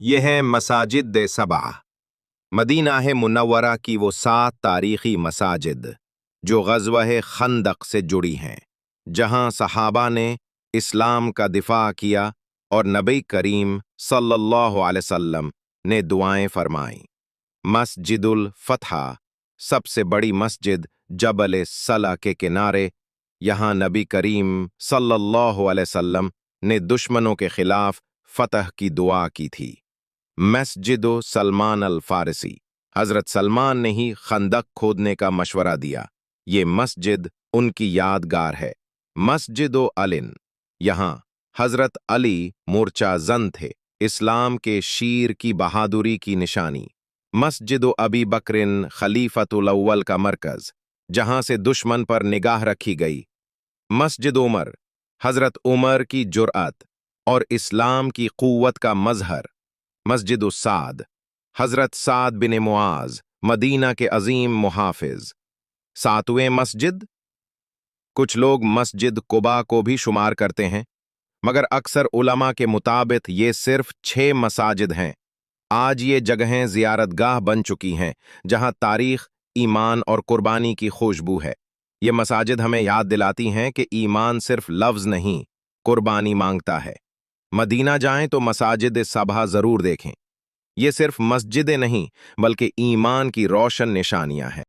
یہ ہیں مساجد سبع، مدینہ منورہ کی وہ 7 تاریخی مساجد جو غزوہ خندق سے جڑی ہیں، جہاں صحابہ نے اسلام کا دفاع کیا اور نبی کریم صلی اللہ علیہ وسلم نے دعائیں فرمائیں۔ مسجد الفتح، سب سے بڑی مسجد جبل صلہ کے کنارے، یہاں نبی کریم صلی اللہ علیہ وسلم نے دشمنوں کے خلاف فتح کی دعا کی تھی۔ مسجد سلمان الفارسی، حضرت سلمان نے ہی خندق کھودنے کا مشورہ دیا، یہ مسجد ان کی یادگار ہے۔ مسجد علی، یہاں حضرت علی مورچہ زن تھے، اسلام کے شیر کی بہادری کی نشانی۔ مسجد ابی بکر خلیفۃ الاول کا مرکز، جہاں سے دشمن پر نگاہ رکھی گئی۔ مسجد عمر، حضرت عمر کی جرأت اور اسلام کی قوت کا مظہر۔ مسجد سعد، حضرت سعد بن معاذ، مدینہ کے عظیم محافظ۔ 7ویں مسجد، کچھ لوگ مسجد قباء کو بھی شمار کرتے ہیں، مگر اکثر علماء کے مطابق یہ صرف 6 مساجد ہیں۔ آج یہ جگہیں زیارت گاہ بن چکی ہیں، جہاں تاریخ، ایمان اور قربانی کی خوشبو ہے۔ یہ مساجد ہمیں یاد دلاتی ہیں کہ ایمان صرف لفظ نہیں، قربانی مانگتا ہے۔ مدینہ جائیں تو مساجد سبع ضرور دیکھیں، یہ صرف مسجدیں نہیں بلکہ ایمان کی روشن نشانیاں ہیں۔